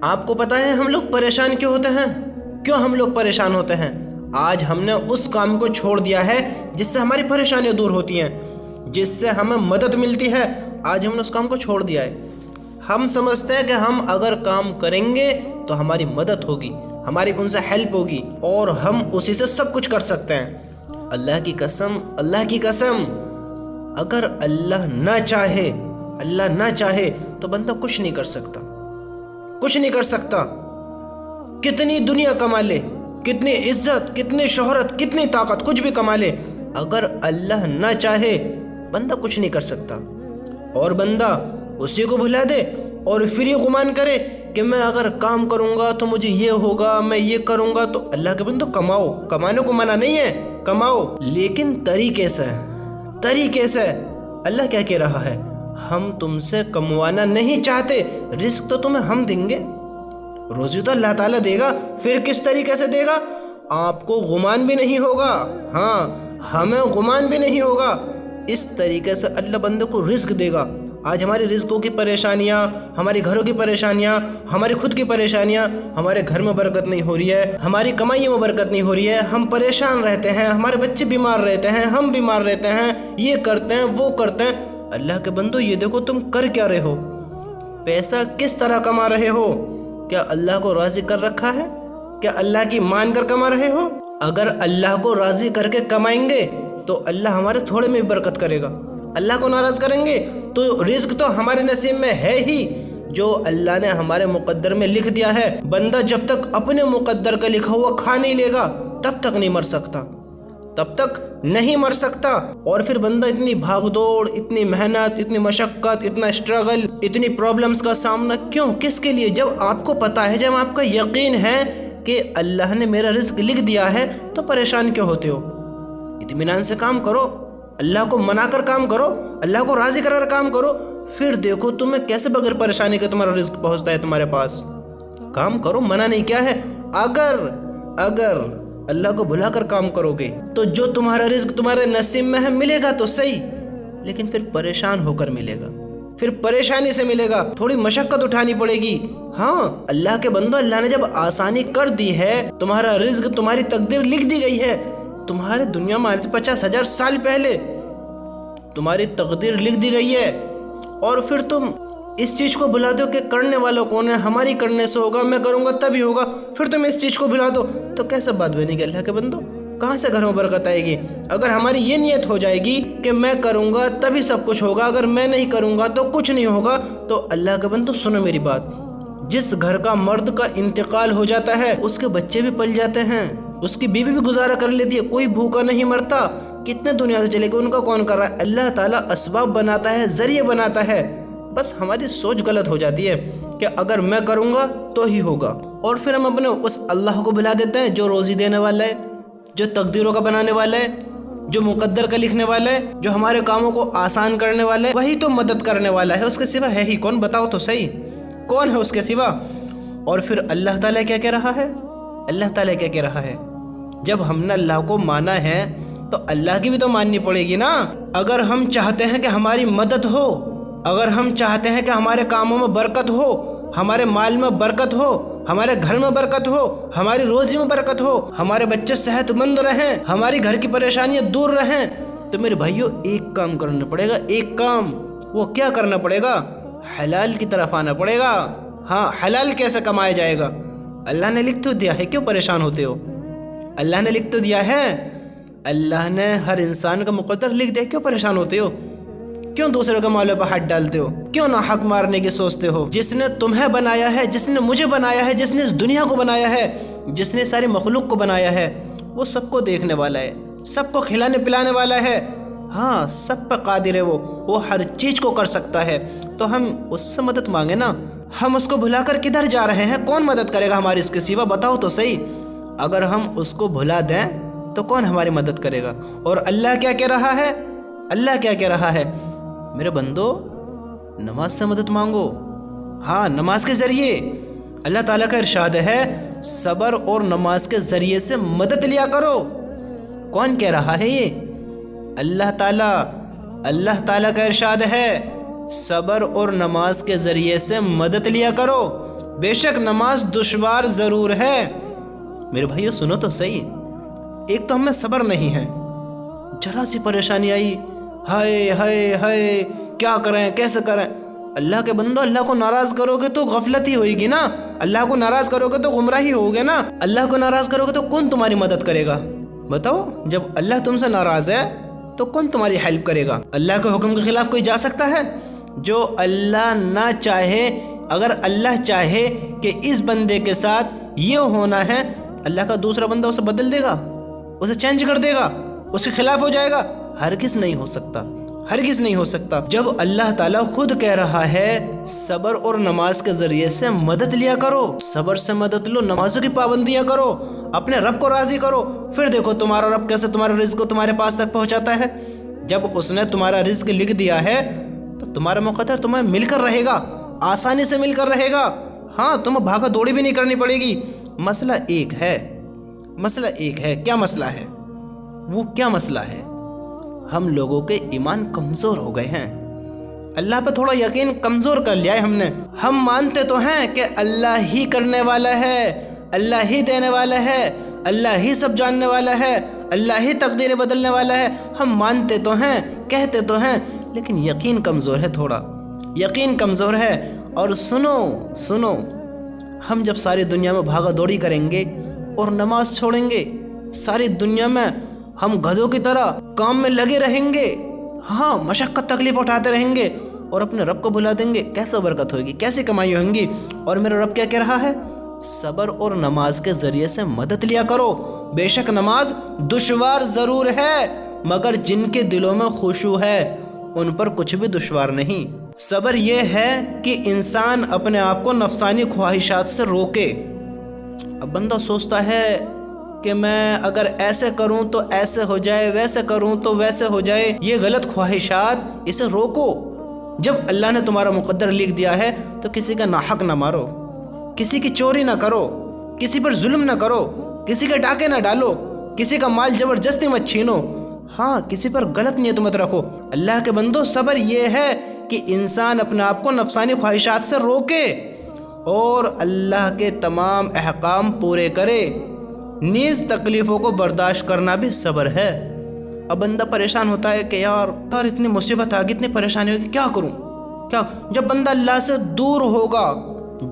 آپ کو پتہ ہے ہم لوگ پریشان کیوں ہوتے ہیں؟ کیوں ہم لوگ پریشان ہوتے ہیں؟ آج ہم نے اس کام کو چھوڑ دیا ہے جس سے ہماری پریشانیاں دور ہوتی ہیں، جس سے ہمیں مدد ملتی ہے۔ آج ہم نے اس کام کو چھوڑ دیا ہے۔ ہم سمجھتے ہیں کہ ہم اگر کام کریں گے تو ہماری مدد ہوگی، ہماری ان سے ہیلپ ہوگی اور ہم اسی سے سب کچھ کر سکتے ہیں۔ اللہ کی قسم، اگر اللہ نہ چاہے تو بندہ کچھ نہیں کر سکتا۔ کتنی دنیا کما لے، کتنی عزت، کتنی شہرت، کتنی طاقت، کچھ بھی کما لے، اگر اللہ نہ چاہے بندہ کچھ نہیں کر سکتا۔ اور بندہ اسی کو بھلا دے اور پھر یہ گمان کرے کہ میں اگر کام کروں گا تو مجھے یہ ہوگا، میں یہ کروں گا۔ تو اللہ کے بندو کماؤ، کمانے کو منع نہیں ہے، کماؤ، لیکن طریقے سے۔ اللہ کیا کہہ رہا ہے؟ ہم تم سے کموانا نہیں چاہتے، رزق تو تمہیں ہم دیں گے، روزی تو اللہ تعالیٰ دے گا۔ پھر کس طریقے سے دے گا؟ آپ کو گمان بھی نہیں ہوگا، ہاں ہمیں گمان بھی نہیں ہوگا۔ اس طریقے سے اللہ بندے کو رزق دے گا۔ آج ہماری رزقوں کی پریشانیاں، ہماری گھروں کی پریشانیاں، ہماری خود کی پریشانیاں، ہمارے گھر میں برکت نہیں ہو رہی ہے، ہماری کمائیوں میں برکت نہیں ہو رہی ہے، ہم پریشان رہتے ہیں، ہمارے بچے بیمار رہتے ہیں، ہم بیمار رہتے ہیں، یہ کرتے ہیں وہ کرتے ہیں۔ اللہ کے بندو یہ دیکھو تم کر کیا رہے ہو، پیسہ کس طرح کما رہے ہو؟ کیا اللہ کو راضی کر رکھا ہے؟ کیا اللہ کی مان کر کما رہے ہو؟ اگر اللہ کو راضی کر کے کمائیں گے تو اللہ ہمارے تھوڑے میں برکت کرے گا۔ اللہ کو ناراض کریں گے تو رزق تو ہمارے نصیب میں ہے ہی، جو اللہ نے ہمارے مقدر میں لکھ دیا ہے۔ بندہ جب تک اپنے مقدر کا لکھا ہوا کھا نہیں لے گا تب تک نہیں مر سکتا۔ اور پھر بندہ اتنی بھاگ دوڑ، اتنی محنت، اتنی مشقت، اتنا اسٹرگل، اتنی پرابلمز کا سامنا کیوں؟ کس کے لیے؟ جب آپ کو پتا ہے، جب آپ کا یقین ہے کہ اللہ نے میرا رزق لکھ دیا ہے، تو پریشان کیوں ہوتے ہو؟ اطمینان سے کام کرو، اللہ کو منا کر کام کرو، اللہ کو راضی کر کام کرو، پھر دیکھو تمہیں کیسے بغیر پریشانی کے تمہارا رزق پہنچتا ہے تمہارے پاس۔ کام کرو، منع نہیں کیا ہے۔ اگر اللہ کو بھلا کر کام کرو گے تو جو تمہارا رزق تمہارے نصیب میں ہے ملے گا تو صحیح، لیکن پھر پریشان ہو کر ملے گا، پھر پریشانی سے ملے گا، تھوڑی مشقت اٹھانی پڑے گی۔ ہاں اللہ کے بندو، اللہ نے جب آسانی کر دی ہے، تمہارا رزق، تمہاری تقدیر لکھ دی گئی ہے، تمہارے دنیا میں آنے سے 50,000 سال پہلے تمہاری تقدیر لکھ دی گئی ہے، اور پھر تم اس چیز کو بھلا دو کہ کرنے والا کون ہے، ہماری کرنے سے ہوگا، میں کروں گا تبھی ہوگا، پھر تم اس چیز کو بھلا دو، تو کیسے بات بنے گی اللہ کے بندو؟ کہاں سے گھر میں برکت آئے گی؟ اگر ہماری یہ نیت ہو جائے گی کہ میں کروں گا تبھی سب کچھ ہوگا، اگر میں نہیں کروں گا تو کچھ نہیں ہوگا، تو اللہ کے بندو سنو میری بات، جس گھر کا مرد کا انتقال ہو جاتا ہے اس کے بچے بھی پل جاتے ہیں، اس کی بیوی بھی گزارا کر لیتی ہے، کوئی بھوکا نہیں مرتا۔ کتنے دنیا سے چلے گئے، ان کا کون کر رہا ہے؟ اللہ تعالیٰ اسباب بناتا ہے، ذریعے بناتا ہے، بس ہماری سوچ غلط ہو جاتی ہے کہ اگر میں کروں گا تو ہی ہوگا، اور پھر ہم اپنے اس اللہ کو بھلا دیتے ہیں جو روزی دینے والا ہے، جو تقدیروں کا بنانے والا ہے، جو مقدر کا لکھنے والا ہے، جو ہمارے کاموں کو آسان کرنے والا ہے، وہی تو مدد کرنے والا ہے، اس کے سوا ہے ہی کون؟ بتاؤ تو صحیح، کون ہے اس کے سوا؟ اور پھر اللہ تعالیٰ کیا کہہ رہا ہے؟ جب ہم نے اللہ کو مانا ہے تو اللہ کی بھی تو ماننی پڑے گی نا۔ اگر ہم چاہتے ہیں کہ ہماری مدد ہو، اگر ہم چاہتے ہیں کہ ہمارے کاموں میں برکت ہو، ہمارے مال میں برکت ہو، ہمارے گھر میں برکت ہو، ہماری روزی میں برکت ہو، ہمارے بچے صحت مند رہیں، ہماری گھر کی پریشانیاں دور رہیں، تو میرے بھائیوں ایک کام کرنا پڑے گا، ایک کام۔ وہ کیا کرنا پڑے گا؟ حلال کی طرف آنا پڑے گا۔ ہاں، حلال کیسے کمایا جائے گا؟ اللہ نے لکھ تو دیا ہے، کیوں پریشان ہوتے ہو؟ اللہ نے لکھ تو دیا ہے، اللہ نے ہر انسان کا مقدر لکھ دیا، کیوں پریشان ہوتے ہو؟ کیوں دوسرے کے مالوں پر ہاتھ ڈالتے ہو؟ کیوں نہ حق مارنے کی سوچتے ہو؟ جس نے تمہیں بنایا ہے، جس نے مجھے بنایا ہے، جس نے اس دنیا کو بنایا ہے، جس نے ساری مخلوق کو بنایا ہے، وہ سب کو دیکھنے والا ہے، سب کو کھلانے پلانے والا ہے، ہاں سب پہ قادر ہے، وہ ہر چیز کو کر سکتا ہے۔ تو ہم اس سے مدد مانگے نا، ہم اس کو بھلا کر کدھر جا رہے ہیں؟ کون مدد کرے گا ہماری اس کے سوا؟ بتاؤ تو صحیح۔ اگر ہم اس کو بھلا دیں تو کون ہماری مدد کرے گا؟ اور اللہ کیا کہہ رہا ہے؟ میرے بندو، نماز سے مدد مانگو، ہاں نماز کے ذریعے۔ اللہ تعالیٰ کا ارشاد ہے صبر اور نماز کے ذریعے سے مدد لیا کرو۔ کون کہہ رہا ہے یہ؟ اللہ تعالیٰ کا ارشاد ہے صبر اور نماز کے ذریعے سے مدد لیا کرو۔ بے شک نماز دشوار ضرور ہے۔ میرے بھائیو سنو تو صحیح، ایک تو ہمیں صبر نہیں ہے، ذرا سی پریشانی آئی، ہائے ہائے ہائے کیا کریں کیسے کریں۔ اللہ کے بندو، اللہ کو ناراض کرو گے تو غفلت ہی ہوئے گی نا، اللہ کو ناراض کرو گے تو گمراہی ہوگے نا، اللہ کو ناراض کرو گے تو کون تمہاری مدد کرے گا؟ بتاؤ، جب اللہ تم سے ناراض ہے تو کون تمہاری ہیلپ کرے گا؟ اللہ کے حکم کے خلاف کوئی جا سکتا ہے؟ جو اللہ نہ چاہے، اگر اللہ چاہے کہ اس بندے کے ساتھ یہ ہونا ہے، اللہ کا دوسرا بندہ اسے بدل دے گا، اسے چینج کر دے گا، اس کے خلاف ہو جائے گا؟ ہرگز نہیں ہو سکتا، ہرگز نہیں ہو سکتا۔ جب اللہ تعالیٰ خود کہہ رہا ہے صبر اور نماز کے ذریعے سے مدد لیا کرو، صبر سے مدد لو، نمازوں کی پابندیاں کرو، اپنے رب کو راضی کرو، پھر دیکھو تمہارا رب کیسے تمہارے رزق کو تمہارے پاس تک پہنچاتا ہے۔ جب اس نے تمہارا رزق لکھ دیا ہے تو تمہارا مقدر تمہیں مل کر رہے گا، آسانی سے مل کر رہے گا۔ ہاں، تمہیں بھاگا دوڑی بھی نہیں کرنی پڑے گی۔ مسئلہ ایک ہے، مسئلہ ایک ہے۔ کیا مسئلہ ہے؟ وہ کیا مسئلہ ہے؟ ہم لوگوں کے ایمان کمزور ہو گئے ہیں، اللہ پہ تھوڑا یقین کمزور کر لیا ہے ہم نے۔ ہم مانتے تو ہیں کہ اللہ ہی کرنے والا ہے، اللہ ہی دینے والا ہے، اللہ ہی سب جاننے والا ہے، اللہ ہی تقدیریں بدلنے والا ہے، ہم مانتے تو ہیں، کہتے تو ہیں، لیکن یقین کمزور ہے، تھوڑا یقین کمزور ہے۔ اور سنو، ہم جب ساری دنیا میں بھاگا دوڑی کریں گے اور نماز چھوڑیں گے، ساری دنیا میں ہم گدھوں کی طرح کام میں لگے رہیں گے، ہاں مشقت تکلیف اٹھاتے رہیں گے اور اپنے رب کو بھلا دیں گے، کیسے برکت ہوگی، کیسی کمائی ہوں گی؟ اور میرا رب کیا کہہ رہا ہے؟ صبر اور نماز کے ذریعے سے مدد لیا کرو، بے شک نماز دشوار ضرور ہے، مگر جن کے دلوں میں خشوع ہے ان پر کچھ بھی دشوار نہیں۔ صبر یہ ہے کہ انسان اپنے آپ کو نفسانی خواہشات سے روکے۔ اب بندہ سوچتا ہے کہ میں اگر ایسے کروں تو ایسے ہو جائے، ویسے کروں تو ویسے ہو جائے، یہ غلط خواہشات، اسے روکو۔ جب اللہ نے تمہارا مقدر لکھ دیا ہے تو کسی کا ناحق نہ مارو، کسی کی چوری نہ کرو، کسی پر ظلم نہ کرو، کسی کے ڈاکے نہ ڈالو، کسی کا مال زبردستی مت چھینو، ہاں کسی پر غلط نیت مت رکھو۔ اللہ کے بندو، صبر یہ ہے کہ انسان اپنے آپ کو نفسانی خواہشات سے روکے اور اللہ کے تمام احکام پورے کرے، نیز تکلیفوں کو برداشت کرنا بھی صبر ہے۔ اب بندہ پریشان ہوتا ہے کہ یار اتنی مصیبت آ گئی، اتنی پریشانی ہوگی، کیا کروں کیا؟ جب بندہ اللہ سے دور ہوگا،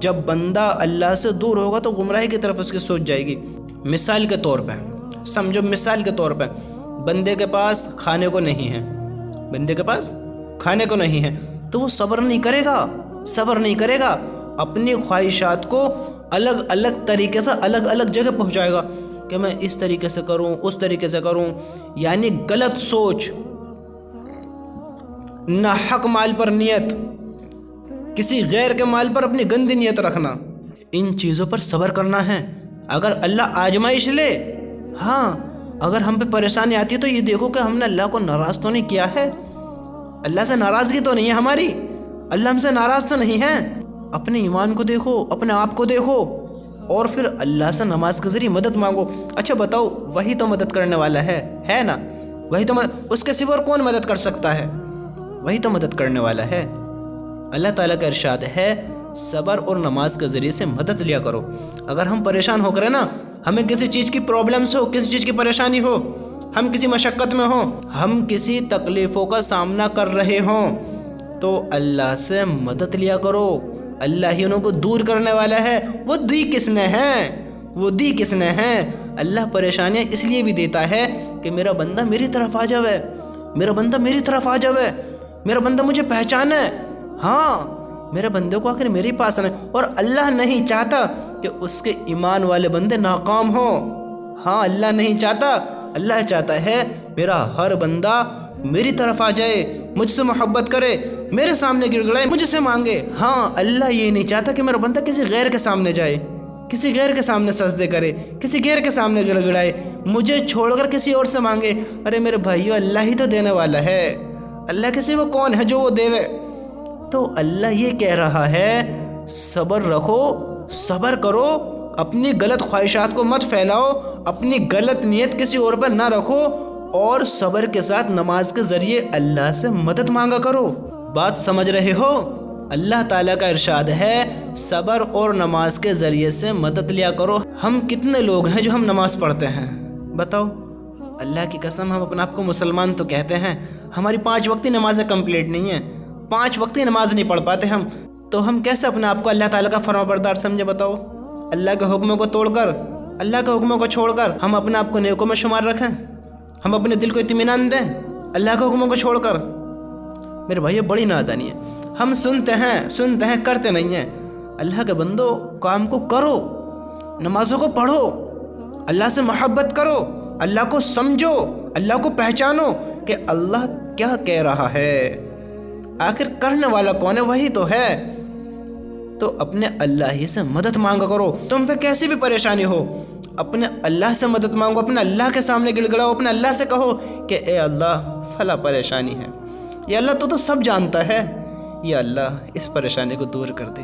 جب بندہ اللہ سے دور ہوگا تو گمراہی کی طرف اس کی سوچ جائے گی۔ مثال کے طور پہ سمجھو، مثال کے طور پہ بندے کے پاس کھانے کو نہیں ہے، بندے کے پاس کھانے کو نہیں ہے تو وہ صبر نہیں کرے گا، صبر نہیں کرے گا، اپنی خواہشات کو الگ الگ طریقے سے الگ الگ جگہ پہنچائے گا کہ میں اس طریقے سے کروں، اس طریقے سے کروں، یعنی غلط سوچ، ناحق مال پر نیت، کسی غیر کے مال پر اپنی گندی نیت رکھنا، ان چیزوں پر صبر کرنا ہے۔ اگر اللہ آزمائش لے، ہاں اگر ہم پہ پریشانی آتی ہے تو یہ دیکھو کہ ہم نے اللہ کو ناراض تو نہیں کیا ہے، اللہ سے ناراضگی تو نہیں ہے ہماری، اللہ ہم سے ناراض تو نہیں ہے۔ اپنے ایمان کو دیکھو، اپنے آپ کو دیکھو اور پھر اللہ سے نماز کے ذریعے مدد مانگو۔ اچھا بتاؤ، وہی تو مدد کرنے والا ہے نا؟ وہی تو اس کے سوا کون مدد کر سکتا ہے؟ وہی تو مدد کرنے والا ہے۔ اللہ تعالیٰ کا ارشاد ہے صبر اور نماز کے ذریعے سے مدد لیا کرو۔ اگر ہم پریشان ہو کر نا، ہمیں کسی چیز کی پرابلمس ہو، کسی چیز کی پریشانی ہو، ہم کسی مشقت میں ہوں، ہم کسی تکلیفوں کا سامنا کر رہے ہوں تو اللہ سے مدد لیا کرو، اللہ ہی انہوں کو دور کرنے والا ہے۔ وہ دی کس نے ہے؟ وہ دی کس نے ہے؟ اللہ پریشانیاں اس لیے بھی دیتا ہے کہ میرا بندہ میری طرف آ جاوے، میرا بندہ میری طرف آ جاوے، میرا بندہ مجھے پہچانے، ہاں میرے بندے کو آخر میرے پاس آنے۔ اور اللہ نہیں چاہتا کہ اس کے ایمان والے بندے ناکام ہوں، ہاں اللہ نہیں چاہتا، اللہ چاہتا ہے میرا ہر بندہ میری طرف آ جائے، مجھ سے محبت کرے، میرے سامنے گر گڑائے، مجھ سے مانگے۔ ہاں اللہ یہ نہیں چاہتا کہ میرا بندہ کسی غیر کے سامنے جائے، کسی غیر کے سامنے سجدے کرے، کسی غیر کے سامنے گڑ گڑائے، مجھے چھوڑ کر کسی اور سے مانگے۔ ارے میرے بھائیو، اللہ ہی تو دینے والا ہے، اللہ کسی وہ کون ہے جو وہ دیوے؟ تو اللہ یہ کہہ رہا ہے صبر رکھو، صبر کرو، اپنی غلط خواہشات کو مت پھیلاؤ، اپنی غلط نیت کسی اور پر نہ رکھو، اور صبر کے ساتھ نماز کے ذریعے اللہ سے مدد مانگا کرو۔ بات سمجھ رہے ہو؟ اللہ تعالیٰ کا ارشاد ہے صبر اور نماز کے ذریعے سے مدد لیا کرو۔ ہم کتنے لوگ ہیں جو ہم نماز پڑھتے ہیں؟ بتاؤ، اللہ کی قسم ہم اپنے آپ کو مسلمان تو کہتے ہیں، ہماری 5 وقتی نمازیں کمپلیٹ نہیں ہیں، 5 وقتی نماز نہیں پڑھ پاتے ہم، تو ہم کیسے اپنے آپ کو اللہ تعالیٰ کا فرما بردار سمجھے؟ بتاؤ، اللہ کے حکموں کو توڑ کر، اللہ کے حکموں کو چھوڑ کر ہم اپنے آپ کو نیکوں میں شمار رکھیں، ہم اپنے دل کو اطمینان دیں اللہ کے حکموں کو چھوڑ کر؟ میرے بھائی، یہ بڑی نادانی ہے۔ ہم سنتے ہیں کرتے نہیں ہیں۔ اللہ کے بندو، کام کو کرو، نمازوں کو پڑھو، اللہ سے محبت کرو، اللہ کو سمجھو، اللہ کو پہچانو کہ اللہ کیا کہہ رہا ہے، آخر کرنے والا کون ہے؟ وہی تو ہے۔ تو اپنے اللہ ہی سے مدد مانگا کرو، تم پہ کیسی بھی پریشانی ہو اپنے اللہ سے مدد مانگو، اپنے اللہ کے سامنے گڑ گڑاؤ، اپنے اللہ سے کہو کہ اے اللہ فلاں پریشانی ہے، یا اللہ تو سب جانتا ہے، یا اللہ اس پریشانی کو دور کر دے،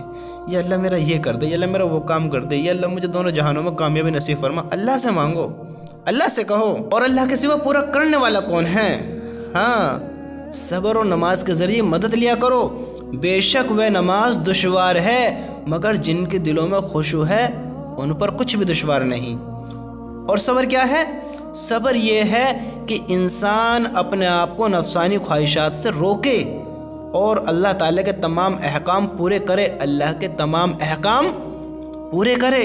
یا اللہ میرا یہ کر دے، یا اللہ میرا وہ کام کر دے، یا اللہ مجھے دونوں جہانوں میں کامیابی نصیب فرما۔ اللہ سے مانگو، اللہ سے کہو۔ اور اللہ کے سوا پورا کرنے والا کون ہے؟ ہاں، صبر و نماز کے ذریعے مدد لیا کرو۔ بے شک وہ نماز دشوار ہے، مگر جن کے دلوں میں خشوع ہے ان پر کچھ بھی دشوار نہیں۔ اور صبر کیا ہے؟ صبر یہ ہے کہ انسان اپنے آپ کو نفسانی خواہشات سے روکے اور اللہ تعالیٰ کے تمام احکام پورے کرے، اللہ کے تمام احکام پورے کرے،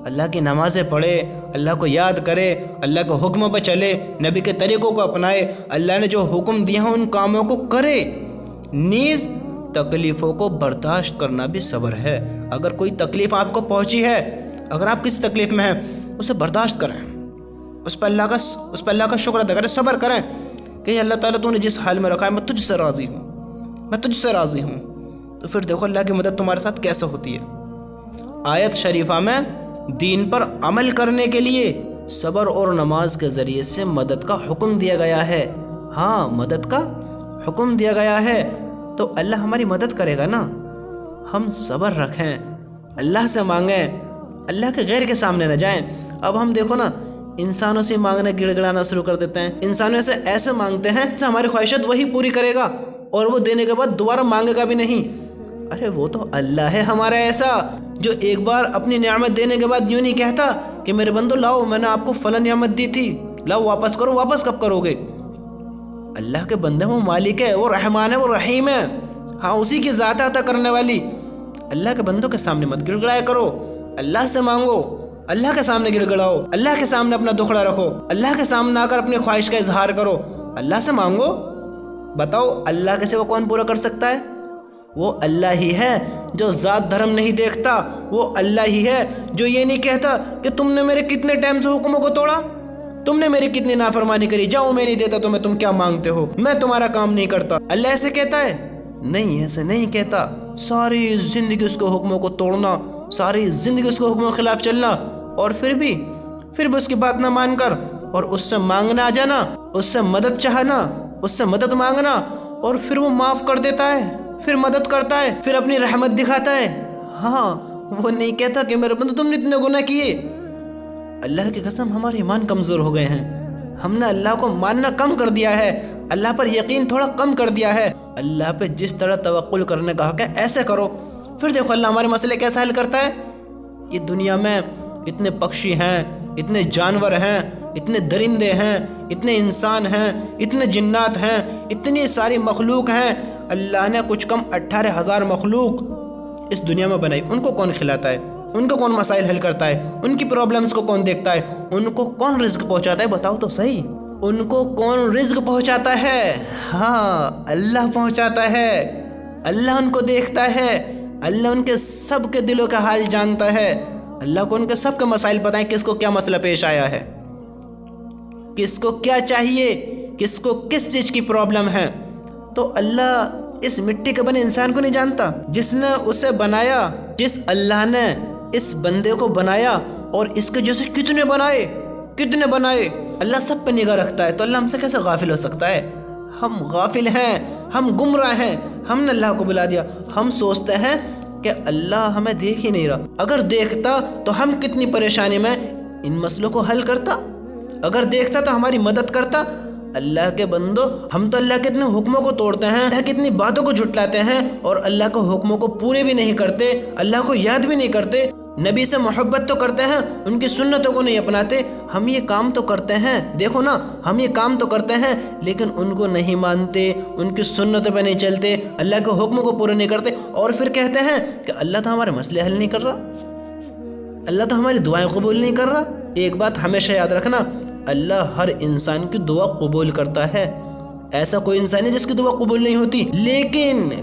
اللہ کی نمازیں پڑھے، اللہ کو یاد کرے، اللہ کے حکموں پہ چلے، نبی کے طریقوں کو اپنائے، اللہ نے جو حکم دیا ہیں ان کاموں کو کرے۔ نیز تکلیفوں کو برداشت کرنا بھی صبر ہے۔ اگر کوئی تکلیف آپ کو پہنچی ہے، اگر آپ کسی تکلیف میں ہیں، اسے برداشت کریں، اس پہ اللہ کا شکر ادا کریں، صبر کریں کہ اللہ تعالیٰ تو نے جس حال میں رکھا ہے میں تجھ سے راضی ہوں، تو پھر دیکھو اللہ کی مدد تمہارے ساتھ کیسے ہوتی ہے۔ آیت شریفہ میں دین پر عمل کرنے کے لیے صبر اور نماز کے ذریعے سے مدد کا حکم دیا گیا ہے۔ ہاں، مدد کا حکم دیا گیا ہے، تو اللہ ہماری مدد کرے گا نا۔ ہم صبر رکھیں، اللہ سے مانگیں، اللہ کے غیر کے سامنے نہ جائیں۔ اب ہم دیکھو نا، انسانوں سے مانگنا گڑ گڑانا شروع کر دیتے ہیں، انسانوں سے ایسے مانگتے ہیں جیسے ہماری خواہشات وہی پوری کرے گا اور وہ دینے کے بعد دوبارہ مانگے گا بھی نہیں۔ ارے وہ تو اللہ ہے ہمارا ایسا، جو ایک بار اپنی نعمت دینے کے بعد یوں نہیں کہتا کہ میرے بندو لاؤ، میں نے آپ کو فلاں نعمت دی تھی، لاؤ واپس کرو۔ واپس کب کرو گے؟ اللہ کے بندے، وہ مالک ہے، وہ رحمان ہے، وہ رحیم ہے، ہاں اسی کی ذات عطا کرنے والی۔ اللہ کے بندوں کے سامنے مت گڑ گڑایا کرو، اللہ سے مانگو، اللہ کے سامنے گڑ گڑاؤ، اللہ کے سامنے اپنا دکھڑا رکھو، اللہ کے سامنے آ کر اپنی خواہش کا اظہار کرو، اللہ سے مانگو۔ بتاؤ اللہ کے سوا کون پورا کر سکتا ہے؟ وہ اللہ ہی ہے جو ذات دھرم نہیں دیکھتا، وہ اللہ ہی ہے جو یہ نہیں کہتا کہ تم نے میرے کتنے ٹائم سے حکموں کو توڑا، تم نے میری کتنی نافرمانی کری، جاؤ میں نہیں دیتا تمہیں، تم کیا مانگتے ہو، میں تمہارا کام نہیں کرتا۔ اللہ ایسے کہتا ہے؟ نہیں، ایسے نہیں کہتا۔ ساری زندگی اس کو حکموں کو توڑنا، ساری زندگی اس کو حکموں کے خلاف چلنا، اور پھر بھی اس کی بات نہ مان کر اور اس سے مانگنا آ جانا، اس سے مدد چاہنا، اس سے مدد مانگنا، اور پھر وہ معاف کر دیتا ہے، پھر مدد کرتا ہے، پھر اپنی رحمت دکھاتا ہے۔ ہاں، وہ نہیں کہتا کہ میرے بندو تم نے اتنے گناہ کیے۔ اللہ کی قسم ہمارے ایمان کمزور ہو گئے ہیں، ہم نے اللہ کو ماننا کم کر دیا ہے، اللہ پر یقین تھوڑا کم کر دیا ہے۔ اللہ پہ جس طرح توکل کرنے کا حق ہے ایسے کرو، پھر دیکھو اللہ ہمارے مسئلے کیسا حل کرتا ہے۔ یہ دنیا میں اتنے پکشی ہیں، اتنے جانور ہیں، اتنے درندے ہیں، اتنے انسان ہیں، اتنے جنات ہیں، اتنی ساری مخلوق ہیں، اللہ نے کچھ کم 18,000 مخلوق اس دنیا میں بنائی۔ ان کو کون کھلاتا ہے؟ ان کو کون مسائل حل کرتا ہے؟ ان کی پرابلمز کو کون دیکھتا ہے؟ ان کو کون رزق پہنچاتا ہے؟ بتاؤ تو صحیح، ان کو کون رزق پہنچاتا ہے؟ ہاں، اللہ پہنچاتا ہے، اللہ ان کو دیکھتا ہے، اللہ ان کے سب کے دلوں کا حال جانتا ہے، اللہ کو ان کے سب کے مسائل پتہ ہیں، کس کو کیا مسئلہ پیش آیا ہے، کس کو کیا چاہیے، کس کو کس چیز کی پرابلم ہے۔ تو اللہ اس مٹی کے بنے انسان کو نہیں جانتا؟ جس نے اسے بنایا، جس اللہ نے اس بندے کو بنایا، اور اس کے جیسے کتنے بنائے، اللہ سب پہ نگاہ رکھتا ہے، تو اللہ ہم سے کیسے غافل ہو سکتا ہے؟ ہم غافل ہیں، ہم گمراہ ہیں، ہم نے اللہ کو بلا دیا، ہم سوچتے ہیں کہ اللہ ہمیں دیکھ ہی نہیں رہا، اگر دیکھتا تو ہم کتنی پریشانی میں ان مسئلوں کو حل کرتا، اگر دیکھتا تو ہماری مدد کرتا، اللہ کے بندو، ہم تو اللہ کے اتنے حکموں کو توڑتے ہیں، اللہ کی اتنی باتوں کو جھٹلاتے ہیں اور اللہ کے حکموں کو پورے بھی نہیں کرتے، اللہ کو یاد بھی نہیں کرتے، نبی سے محبت تو کرتے ہیں، ان کی سنتوں کو نہیں اپناتے۔ ہم یہ کام تو کرتے ہیں، دیکھو نا، ہم یہ کام تو کرتے ہیں لیکن ان کو نہیں مانتے، ان کی سنتوں پہ نہیں چلتے، اللہ کے حکموں کو پورے نہیں کرتے، اور پھر کہتے ہیں کہ اللہ تو ہمارے مسئلے حل نہیں کر رہا، اللہ تو ہماری دعائیں قبول نہیں کر رہا۔ ایک بات ہمیشہ یاد رکھنا، اللہ ہر انسان کی دعا قبول کرتا ہے، ایسا کوئی انسان ہے جس کی دعا قبول نہیں ہوتی،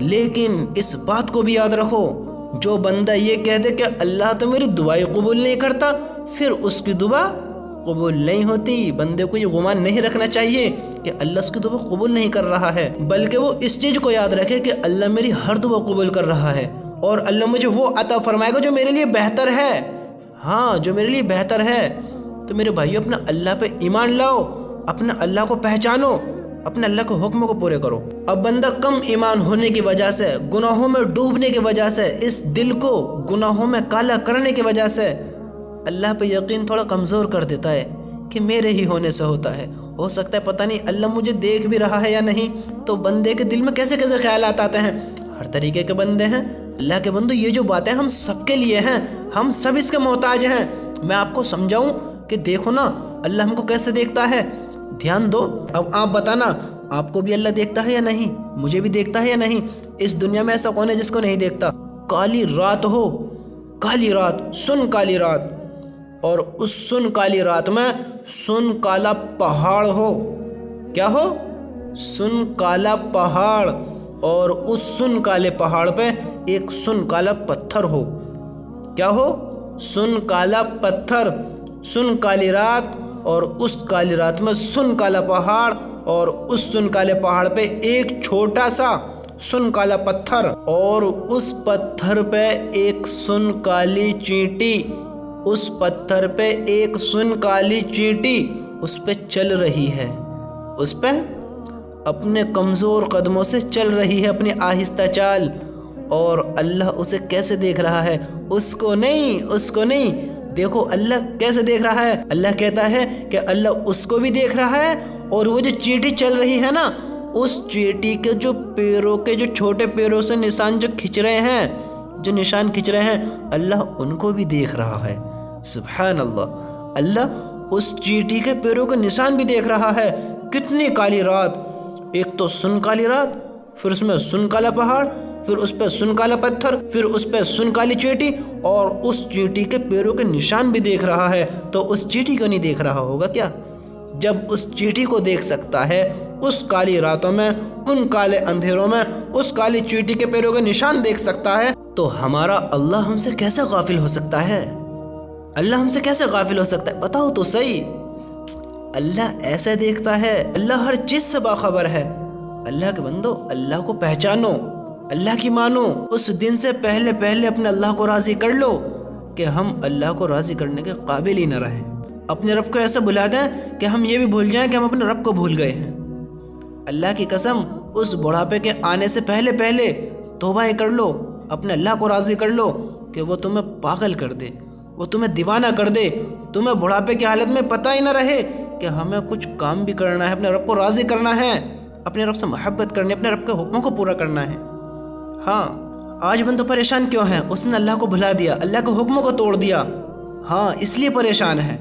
لیکن اس بات کو بھی یاد رکھو، جو بندہ یہ کہہ دے کہ اللہ تو میری دعائیں قبول نہیں کرتا، پھر اس کی دعا قبول نہیں ہوتی۔ بندے کو یہ گمان نہیں رکھنا چاہیے کہ اللہ اس کی دعا قبول نہیں کر رہا ہے، بلکہ وہ اس چیز کو یاد رکھے کہ اللہ میری ہر دعا قبول کر رہا ہے اور اللہ مجھے وہ عطا فرمائے گا جو میرے لیے بہتر ہے۔ ہاں، جو میرے لیے بہتر ہے۔ تو میرے بھائیو، اپنا اللہ پہ ایمان لاؤ، اپنا اللہ کو پہچانو، اپنے اللہ کے حکموں کو پورے کرو۔ اب بندہ کم ایمان ہونے کی وجہ سے، گناہوں میں ڈوبنے کی وجہ سے، اس دل کو گناہوں میں کالا کرنے کی وجہ سے اللہ پہ یقین تھوڑا کمزور کر دیتا ہے کہ میرے ہی ہونے سے ہوتا ہے، ہو سکتا ہے پتہ نہیں اللہ مجھے دیکھ بھی رہا ہے یا نہیں۔ تو بندے کے دل میں کیسے کیسے خیالات آتے ہیں، ہر طریقے کے بندے ہیں۔ اللہ کے بندو، یہ جو باتیں ہم سب کے لیے ہیں، ہم سب اس کے محتاج ہیں۔ میں آپ کو سمجھاؤں کہ دیکھو نا اللہ ہم کو کیسے دیکھتا ہے، دھیان دو۔ اب آپ بتانا، آپ کو بھی اللہ دیکھتا ہے یا نہیں؟ مجھے بھی دیکھتا ہے یا نہیں؟ اس دنیا میں ایسا کون ہے جس کو نہیں دیکھتا؟ کالی رات ہو، کالی رات، سن کالی رات، اور اس سن کالی رات میں سن کالا پہاڑ ہو، کیا ہو؟ سن کالا پہاڑ، اور اس سن کالے پہاڑ پہ ایک سن کالا پتھر ہو، کیا ہو؟ سن کالا پتھر، سن کالی رات، اور اس کالی رات میں سن کالا پہاڑ، اور اس سن کالے پہاڑ پہ ایک چھوٹا سا سن کالا پتھر، اور اس پتھر پہ ایک سن کالی چینٹی، اس پتھر پہ ایک سن کالی چینٹی اس پہ چل رہی ہے، اس پہ اپنے کمزور قدموں سے چل رہی ہے، اپنی آہستہ چال، اور اللہ اسے کیسے دیکھ رہا ہے؟ اس کو نہیں۔ دیکھو اللہ کیسے دیکھ رہا ہے۔ اللہ کہتا ہے کہ اللہ اس کو بھی دیکھ رہا ہے، اور وہ جو چینٹی چل رہی ہے نا، اس چینٹی کے جو پیروں کے جو چھوٹے پیروں سے نشان جو کھنچ رہے ہیں، جو نشان کھنچ رہے ہیں، اللہ ان کو بھی دیکھ رہا ہے۔ سبحان اللہ، اللہ اس چینٹی کے پیروں کے نشان بھی دیکھ رہا ہے۔ کتنی کالی رات، ایک تو سن کالی رات، پھر اس میں سن کالا پہاڑ، پھر اس پہ سن کالا پتھر، پھر اس پہ سن کالی چینٹی، اور اس چینٹی کے پیروں کے نشان بھی دیکھ رہا ہے۔ تو اس چینٹی کو نہیں دیکھ رہا ہوگا کیا؟ جب اس چینٹی کو دیکھ سکتا ہے اس کالی راتوں میں، ان کالے اندھیروں میں، اس کالی چینٹی کے پیروں کے نشان دیکھ سکتا ہے، تو ہمارا اللہ ہم سے کیسے غافل ہو سکتا ہے؟ اللہ ہم سے کیسے غافل ہو سکتا ہے؟ بتاؤ تو صحیح۔ اللہ ایسے دیکھتا ہے، اللہ ہر چیز سے باخبر ہے۔ اللہ کے بندو، اللہ کو پہچانو، اللہ کی مانو۔ اس دن سے پہلے اپنے اللہ کو راضی کر لو کہ ہم اللہ کو راضی کرنے کے قابل ہی نہ رہیں۔ اپنے رب کو ایسا بھلا دیں کہ ہم یہ بھی بھول جائیں کہ ہم اپنے رب کو بھول گئے ہیں۔ اللہ کی قسم، اس بڑھاپے کے آنے سے پہلے توبہ کر لو، اپنے اللہ کو راضی کر لو کہ وہ تمہیں پاگل کر دے، وہ تمہیں دیوانہ کر دے، تمہیں بڑھاپے کی حالت میں پتہ ہی نہ رہے کہ ہمیں کچھ کام بھی کرنا ہے، اپنے رب کو راضی کرنا ہے، اپنے رب سے محبت کرنی، اپنے رب کے حکموں کو پورا کرنا ہے۔ ہاں، آج بندہ پریشان کیوں ہے؟ اس نے اللہ کو بھلا دیا، اللہ کے حکموں کو توڑ دیا، ہاں اس لیے پریشان ہے۔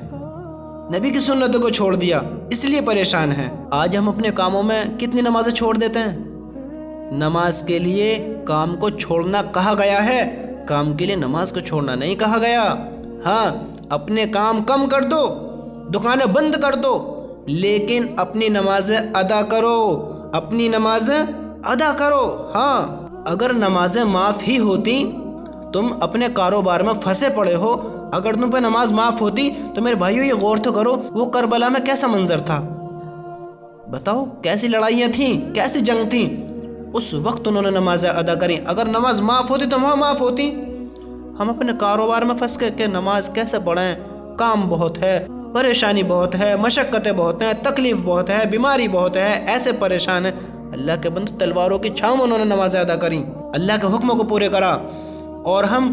نبی کی سنتوں کو چھوڑ دیا، اس لیے پریشان ہے۔ آج ہم اپنے کاموں میں کتنی نمازیں چھوڑ دیتے ہیں۔ نماز کے لیے کام کو چھوڑنا کہا گیا ہے، کام کے لیے نماز کو چھوڑنا نہیں کہا گیا۔ ہاں، اپنے کام کم کر دو، دکانیں بند کر دو، لیکن اپنی نمازیں ادا کرو، اپنی نمازیں ادا کرو۔ ہاں، اگر نمازیں معاف ہی ہوتی، تم اپنے کاروبار میں پھنسے پڑے ہو، اگر تم پہ نماز معاف ہوتی تو میرے بھائیو یہ غور تو کرو، وہ کربلا میں کیسا منظر تھا؟ بتاؤ، کیسی لڑائیاں تھیں، کیسی جنگ تھیں؟ اس وقت انہوں نے نمازیں ادا کریں۔ اگر نماز معاف ہوتی تو وہاں معاف ہوتی۔ ہم اپنے کاروبار میں پھنس کے کہ نماز کیسے پڑھیں، کام بہت ہے، پریشانی بہت ہے، مشقتیں بہت ہیں، تکلیف بہت ہے، بیماری بہت ہے، ایسے پریشان ہیں۔ اللہ کے بندو، تلواروں کی چھاؤں میں انہوں نے نمازیں ادا کریں، اللہ کے حکموں کو پورے کرا، اور ہم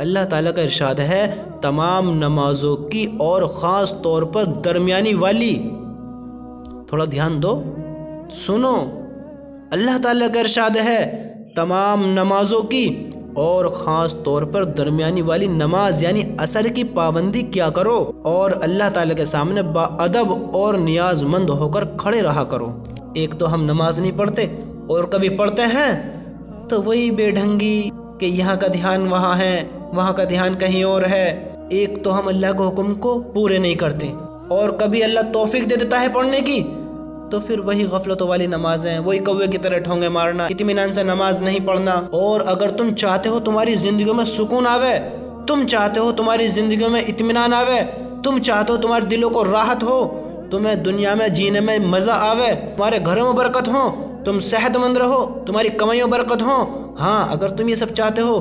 اللہ تعالیٰ کا ارشاد ہے تمام نمازوں کی اور خاص طور پر درمیانی والی. تھوڑا دھیان دو، سنو. اللہ تعالیٰ کا ارشاد ہے تمام نمازوں کی اور خاص طور پر درمیانی والی نماز یعنی عصر کی پابندی کیا کرو، اور اللہ تعالیٰ کے سامنے با ادب اور نیاز مند ہو کر کھڑے رہا کرو. ایک تو ہم نماز نہیں پڑھتے، اور کبھی پڑھتے ہیں تو وہی بے ڈھنگی کہ یہاں کا دھیان وہاں ہے، وہاں کا دھیان کہیں اور ہے. ایک تو ہم اللہ کے حکم کو پورے نہیں کرتے، اور کبھی اللہ توفیق دے دیتا ہے پڑھنے کی تو پھر وہی غفلتوں والی نمازیں، وہی کوے کی طرح ٹھونگے مارنا، اطمینان سے نماز نہیں پڑھنا. اور اگر تم چاہتے ہو تمہاری زندگیوں میں سکون آوے، تم چاہتے ہو تمہاری زندگیوں میں اطمینان آوے، تم چاہتے ہو تمہارے دلوں کو راحت ہو، تمہیں دنیا میں جینے میں مزہ آوے، تمہارے گھروں میں برکت ہو، تم صحت مند رہو، تمہاری کمائیوں برکت ہو، ہاں اگر تم یہ سب چاہتے ہو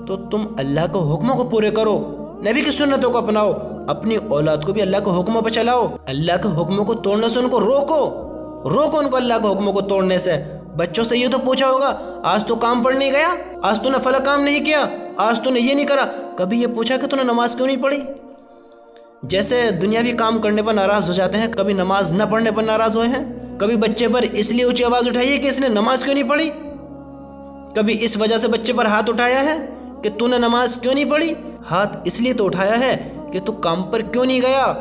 تو تم اللہ کے حکموں کو پورے کرو، نبی کی سنتوں کو اپناؤ، اپنی اولاد کو بھی اللہ کے حکموں پہ چلاؤ. اللہ کے حکموں کو توڑنے سے ان کو روکو ان کو اللہ کے حکموں کو توڑنے سے. بچوں سے یہ تو پوچھا ہوگا آج تو کام پڑھ نہیں گیا، آج تو نے فلاں کام نہیں کیا، آج تو نے یہ نہیں کرا. کبھی یہ پوچھا کہ تو نے نماز کیوں نہیں پڑھی؟ جیسے دنیاوی کام کرنے پر ناراض ہو جاتے ہیں، کبھی نماز نہ پڑھنے پر ناراض ہوئے ہیں. کبھی بچے پر اس لیے اونچی آواز اٹھائی ہے کہ اس نے نماز کیوں نہیں پڑھی؟ کبھی اس وجہ سے بچے پر ہاتھ اٹھایا ہے کہ تو نے نماز کیوں نہیں پڑھی؟ ہاتھ اس لیے تو اٹھایا ہے کہ تو کام پر کیوں نہیں گیا،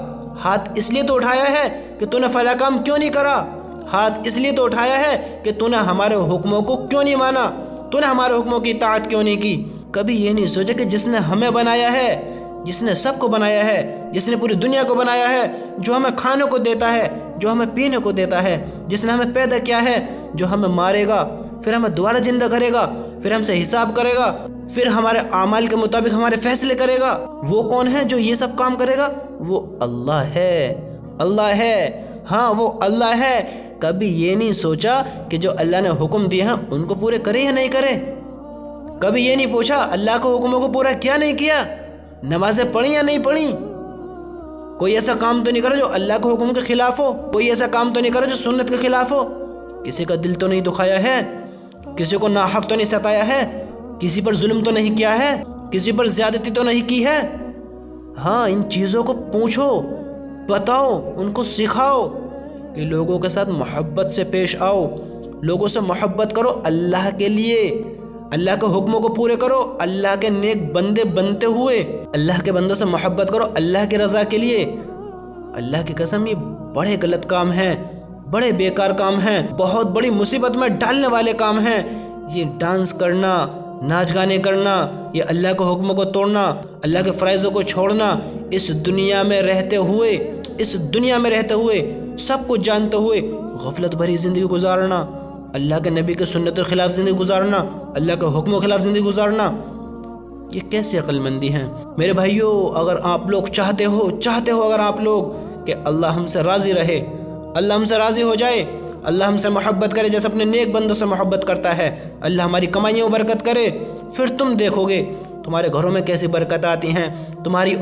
ہاتھ اس لیے تو اٹھایا ہے کہ تو نے فلاں کام کیوں نہیں کرا، ہاتھ اس لیے تو اٹھایا ہے کہ تو نے ہمارے حکموں کو کیوں نہیں مانا، تو نے ہمارے حکموں کی اطاعت کیوں نہیں کی. کبھی یہ نہیں سوچا کہ جس نے ہمیں بنایا ہے، جس نے سب کو بنایا ہے، جس نے پوری دنیا کو بنایا ہے، جو ہمیں کھانے کو دیتا ہے، جو ہمیں پینے کو دیتا ہے، جس نے ہمیں پیدا کیا ہے، جو ہمیں مارے گا، پھر ہمیں دوبارہ زندہ کرے گا، پھر ہم سے حساب کرے گا، پھر ہمارے اعمال کے مطابق ہمارے فیصلے کرے گا. وہ کون ہے جو یہ سب کام کرے گا؟ وہ اللہ ہے. اللہ ہے، ہاں وہ اللہ ہے. کبھی یہ نہیں سوچا کہ جو اللہ نے حکم دیے ہیں ان کو پورے کرے یا نہیں کرے؟ کبھی یہ نہیں پوچھا اللہ کے حکموں کو پورا کیا نہیں کیا، نمازیں پڑھی یا نہیں پڑھی؟ کوئی ایسا کام تو نہیں کرا جو اللہ کے حکم کے خلاف ہو، کوئی ایسا کام تو نہیں کرا جو سنت کے خلاف ہو. کسی کا دل تو نہیں دکھایا ہے، کسی کو ناحق تو نہیں ستایا ہے، کسی پر ظلم تو نہیں کیا ہے، کسی پر زیادتی تو نہیں کی ہے. ہاں ان چیزوں کو پوچھو، بتاؤ، ان کو سکھاؤ کہ لوگوں کے ساتھ محبت سے پیش آؤ، لوگوں سے محبت کرو اللہ کے لیے، اللہ کے حکموں کو پورے کرو اللہ کے نیک بندے بنتے ہوئے، اللہ کے بندوں سے محبت کرو اللہ کی رضا کے لیے. اللہ کی قسم یہ بڑے غلط کام ہیں، بڑے بیکار کام ہیں، بہت بڑی مصیبت میں ڈالنے والے کام ہیں. یہ ڈانس کرنا، ناچ گانے کرنا، یہ اللہ کے حکموں کو توڑنا، اللہ کے فرائضوں کو چھوڑنا، اس دنیا میں رہتے ہوئے سب کو جانتے ہوئے غفلت بھری زندگی گزارنا، اللہ کے نبی کے سنت کے خلاف زندگی گزارنا، اللہ کے حکموں کے خلاف زندگی گزارنا، یہ کیسی عقل مندی ہے؟ میرے بھائیوں، اگر آپ لوگ چاہتے ہو اگر آپ لوگ کہ اللہ ہم سے راضی رہے، اللہ ہم سے راضی ہو جائے، اللہ ہم سے محبت کرے جیسے اپنے نیک بندوں سے محبت کرتا ہے، اللہ ہماری کمائیوں میں برکت کرے، پھر تم دیکھو گے تمہارے گھروں میں کیسی برکت آتی ہیں. تمہاری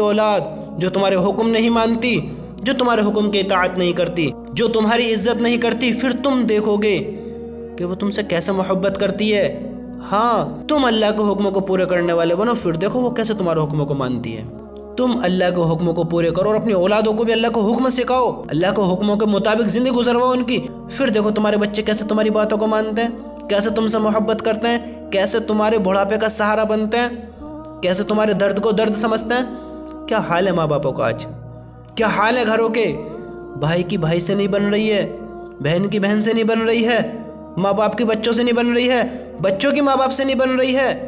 اولاد جو تمہارے حکم نہیں مانتی، جو تمہارے حکم کی اطاعت نہیں کرتی، جو تمہاری عزت نہیں کرتی، پھر تم دیکھو گے کہ وہ تم سے کیسے محبت کرتی ہے. ہاں تم اللہ کے حکموں کو پورے کرنے والے بنو، پھر دیکھو وہ کیسے تمہارے حکموں کو مانتی ہے. تم اللہ کے حکموں کو پورے کرو اور اپنی اولادوں کو بھی اللہ کے حکم سکھاؤ، اللہ کے حکموں کے مطابق زندگی گزرواؤ ان کی. پھر دیکھو تمہارے بچے کیسے تمہاری باتوں کو مانتے ہیں، کیسے تم سے محبت کرتے ہیں، کیسے تمہارے بڑھاپے کا سہارا بنتے ہیں، کیسے تمہارے درد کو درد سمجھتے ہیں. کیا حال ہے ماں باپوں کا آج؟ کیا حال ہے گھروں کے؟ بھائی کی بھائی سے نہیں بن رہی ہے، بہن کی بہن سے نہیں بن رہی ہے، ماں باپ کی بچوں سے نہیں بن رہی ہے، بچوں کی ماں باپ سے نہیں بن رہی ہے.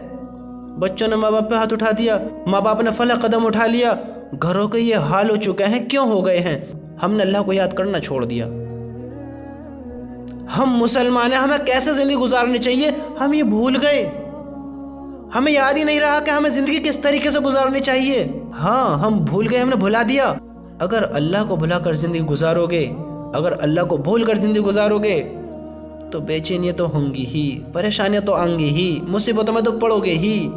بچوں نے ماں باپ پہ ہاتھ اٹھا دیا، ماں باپ نے فلاں قدم اٹھا لیا. گھروں کے یہ حال ہو چکے ہیں. کیوں ہو گئے ہیں؟ ہم نے اللہ کو یاد کرنا چھوڑ دیا. ہم مسلمان ہیں، ہمیں کیسے زندگی گزارنی چاہیے ہم یہ بھول گئے. ہمیں یاد ہی نہیں رہا کہ ہمیں زندگی کس طریقے سے گزارنی چاہیے. ہاں ہم بھول گئے، ہم نے بھلا دیا. اگر اللہ کو بھلا کر زندگی گزارو گے، اگر اللہ کو بھول کر زندگی گزارو گے تو بے چینیاں تو ہوں گی ہی، پریشانیاں تو آئیں گی ہی، مصیبتوں میں تو پڑو گے ہی،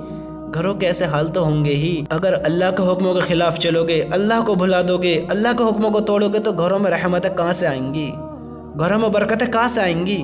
گھروں کے ایسے حال تو ہوں گے ہی. اگر اللہ کے حکموں کے خلاف چلو گے، اللہ کو بھلا دو گے، اللہ کے حکموں کو توڑو گے تو گھروں میں رحمتیں کہاں سے آئیں گی، گھروں میں برکتیں کہاں سے آئیں گی؟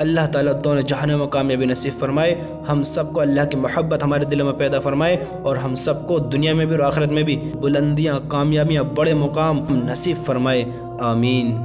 اللہ تعالیٰ دونوں جہانوں میں کامیابی نصیب فرمائے، ہم سب کو اللہ کی محبت ہمارے دلوں میں پیدا فرمائے، اور ہم سب کو دنیا میں بھی اور آخرت میں بھی بلندیاں، کامیابیاں، بڑے مقام نصیب فرمائے، آمین۔